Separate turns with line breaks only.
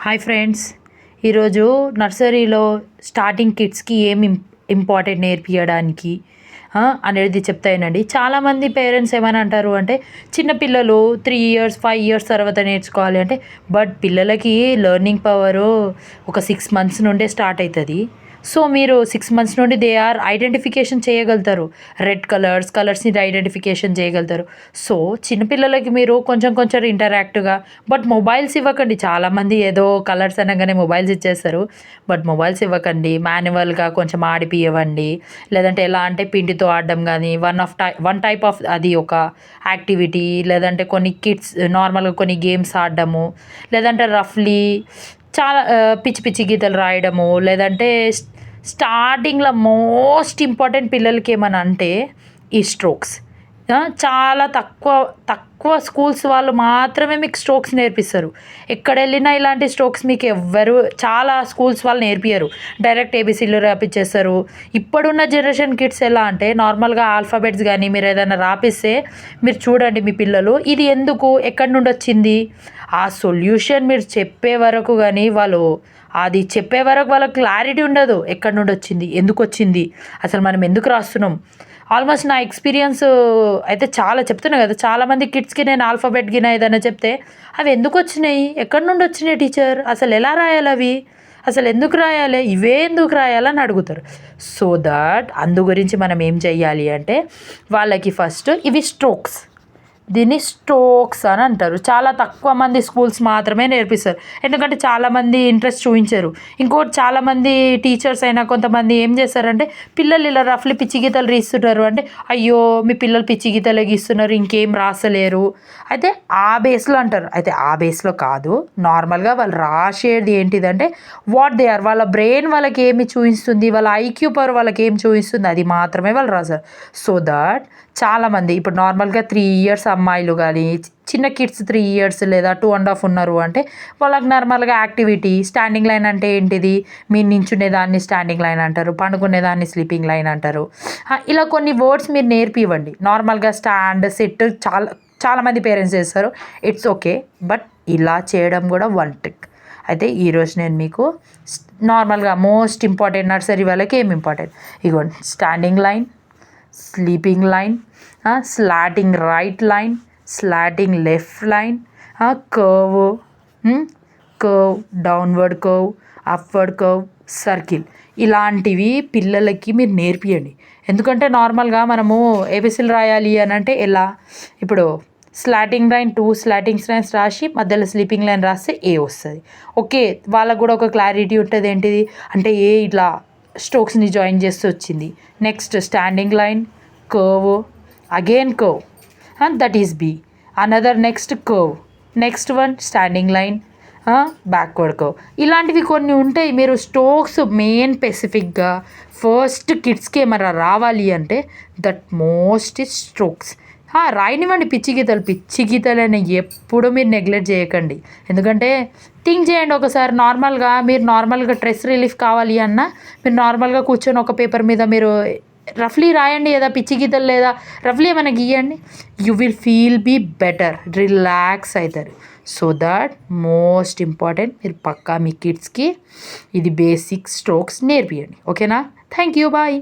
Hi friends, ఈరోజు నర్సరీలో starting కిడ్స్కి ఏమి ఇంపార్టెంట్ నేర్పించడానికి అనేది చెప్తానండి. చాలామంది పేరెంట్స్ ఏమని అంటారు అంటే చిన్నపిల్లలు 3 ఇయర్స్ 5 ఇయర్స్ తర్వాత నేర్చుకోవాలి అంటే, బట్ పిల్లలకి లెర్నింగ్ పవరు ఒక 6 మంత్స్ నుండే స్టార్ట్ అవుతుంది. సో మీరు 6 మంత్స్ నుండి దే ఆర్ ఐడెంటిఫికేషన్ చేయగలుగుతారు. రెడ్ కలర్స్ని ఐడెంటిఫికేషన్ చేయగలుగుతారు. సో చిన్నపిల్లలకి మీరు కొంచెం కొంచెం ఇంటరాక్టివ్గా, బట్ మొబైల్స్ ఇవ్వకండి. చాలామంది ఏదో కలర్స్ అనగానే మొబైల్స్ ఇచ్చేస్తారు. బట్ మొబైల్స్ ఇవ్వకండి, మాన్యువల్గా కొంచెం ఆడిపియవండి. లేదంటే ఎలా అంటే పిండితో ఆడడం కానీ, వన్ టైప్ ఆఫ్ అది ఒక యాక్టివిటీ, లేదంటే కొన్ని కిడ్స్ నార్మల్గా కొన్ని గేమ్స్ ఆడడము, లేదంటే రఫ్లీ చాలా పిచ్చి పిచ్చి గీతలు రాయడము, లేదంటే స్టార్టింగ్లో మోస్ట్ ఇంపార్టెంట్ పిల్లలకి ఏమని అంటే ఈ స్ట్రోక్స్. చాలా తక్కువ స్కూల్స్ వాళ్ళు మాత్రమే మీకు స్ట్రోక్స్ నేర్పిస్తారు. ఎక్కడ వెళ్ళినా ఇలాంటి స్ట్రోక్స్ మీకు ఎవ్వరు చాలా స్కూల్స్ వాళ్ళు నేర్పియరు. డైరెక్ట్ ఏబీసీలు రాపిచ్చేస్తారు. ఇప్పుడున్న జనరేషన్ కిడ్స్ ఎలా అంటే నార్మల్గా ఆల్ఫాబెట్స్ కానీ మీరు ఏదైనా రాపిస్తే మీరు చూడండి మీ పిల్లలు ఇది ఎందుకు ఎక్కడి నుండి వచ్చింది ఆ సొల్యూషన్ మీరు చెప్పే వరకు కానీ వాళ్ళు అది చెప్పే వరకు వాళ్ళకి క్లారిటీ ఉండదు. ఎక్కడి నుండి వచ్చింది, ఎందుకు వచ్చింది, అసలు మనం ఎందుకు రాస్తున్నాం. ఆల్మోస్ట్ నా ఎక్స్పీరియన్స్ అయితే చాలా చెప్తున్నా కదా, చాలామంది కిడ్స్కి నేను ఆల్ఫాబెట్ గిన ఏదైనా చెప్తే అవి ఎందుకు వచ్చినాయి, ఎక్కడి నుండి వచ్చినాయి టీచర్, అసలు ఎలా రాయాలి, అవి అసలు ఎందుకు రాయాలి, ఇవే ఎందుకు రాయాలని అడుగుతారు. సో దట్ అందు గురించి మనం ఏం చెయ్యాలి అంటే వాళ్ళకి ఫస్ట్ ఇవి స్ట్రోక్స్, దీన్ని స్ట్రోక్స్ అని అంటారు. చాలా తక్కువ మంది స్కూల్స్ మాత్రమే నేర్పిస్తారు, ఎందుకంటే చాలామంది ఇంట్రెస్ట్ చూపించారు. ఇంకోటి చాలామంది టీచర్స్ అయినా కొంతమంది ఏం చేస్తారంటే పిల్లలు ఇలా రఫ్లీ పిచ్చి గీతలు గీస్తున్నారు అంటే, అయ్యో మీ పిల్లలు పిచ్చి గీతలే గీస్తున్నారు ఇంకేం రాసలేరు అయితే ఆ బేస్లో అంటారు. అయితే ఆ బేస్లో కాదు, నార్మల్గా వాళ్ళు రాసేది ఏంటిదంటే వాట్ దే ఆర్, వాళ్ళ బ్రెయిన్ వాళ్ళకి ఏమి చూపిస్తుంది, వాళ్ళ ఐక్యూ పవర్ వాళ్ళకి ఏం చూపిస్తుంది అది మాత్రమే వాళ్ళు రాశారు. సో దట్ చాలామంది ఇప్పుడు నార్మల్గా 3 ఇయర్స్ అమ్మాయిలు కానీ చిన్న కిడ్స్ 3 ఇయర్స్ లేదా 2.5 ఉన్నారు అంటే వాళ్ళకి నార్మల్గా యాక్టివిటీ స్టాండింగ్ లైన్ అంటే ఏంటిది, మీరు నించునే దాన్ని స్టాండింగ్ లైన్ అంటారు, పండుకునే దాన్ని స్లీపింగ్ లైన్ అంటారు. ఇలా కొన్ని వర్డ్స్ మీరు నేర్పివ్వండి. నార్మల్గా స్టాండ్ సిట్ చాలామంది పేరెంట్స్ చేస్తారు, ఇట్స్ ఓకే, బట్ ఇలా చేయడం కూడా వన్ ట్రిక్. అయితే ఈరోజు నేను మీకు నార్మల్గా మోస్ట్ ఇంపార్టెంట్ నర్సరీ వాళ్ళకి ఏం ఇంపార్టెంట్ ఇగోండి, standing line, sleeping line, slotting right line, slotting left line, curve, curve, downward curve, upward curve, circle, ఇలాంటివి పిల్లలకి మీరు నేర్పియండి. ఎందుకంటే నార్మల్గా మనము ఏబిసిలు రాయాలి అని అంటే ఎలా, ఇప్పుడు స్లాటింగ్ లైన్ 2 స్లాటింగ్ లైన్స్ రాసి మధ్యలో స్లీపింగ్ లైన్ రాస్తే ఏ వస్తుంది. ఓకే, వాళ్ళకు కూడా ఒక క్లారిటీ ఉంటుంది ఏంటిది అంటే ఏ ఇట్లా స్ట్రోక్స్ని జాయిన్ చేస్తూ వచ్చింది. Next standing line, curve, again curve, that is B, another next curve, next one standing line, backward curve, ఇలాంటివి కొన్ని ఉంటాయి. మీరు స్ట్రోక్స్ మెయిన్ స్పెసిఫిక్గా ఫస్ట్ కిడ్స్కి ఏమైనా రావాలి అంటే దట్ మోస్ట్ ఇస్ స్ట్రోక్స్. రాయనివ్వండి పిచ్చి గీతలని ఎప్పుడు మీరు నెగ్లెక్ట్ చేయకండి. ఎందుకంటే థింక్ చేయండి ఒకసారి, మీరు నార్మల్గా స్ట్రెస్ రిలీఫ్ కావాలి అన్నా మీరు నార్మల్గా కూర్చొని ఒక పేపర్ మీద మీరు రఫ్లీ రాయండి, లేదా పిచ్చి గీతలు లేదా రఫ్లీ ఏమైనా గీయండి, you will feel be better, relax అవుతారు. సో దట్ మోస్ట్ ఇంపార్టెంట్ మీరు పక్కా మీ కిడ్స్కి ఇది బేసిక్ స్ట్రోక్స్ నేర్పియండి. ఓకేనా? Thank you, bye.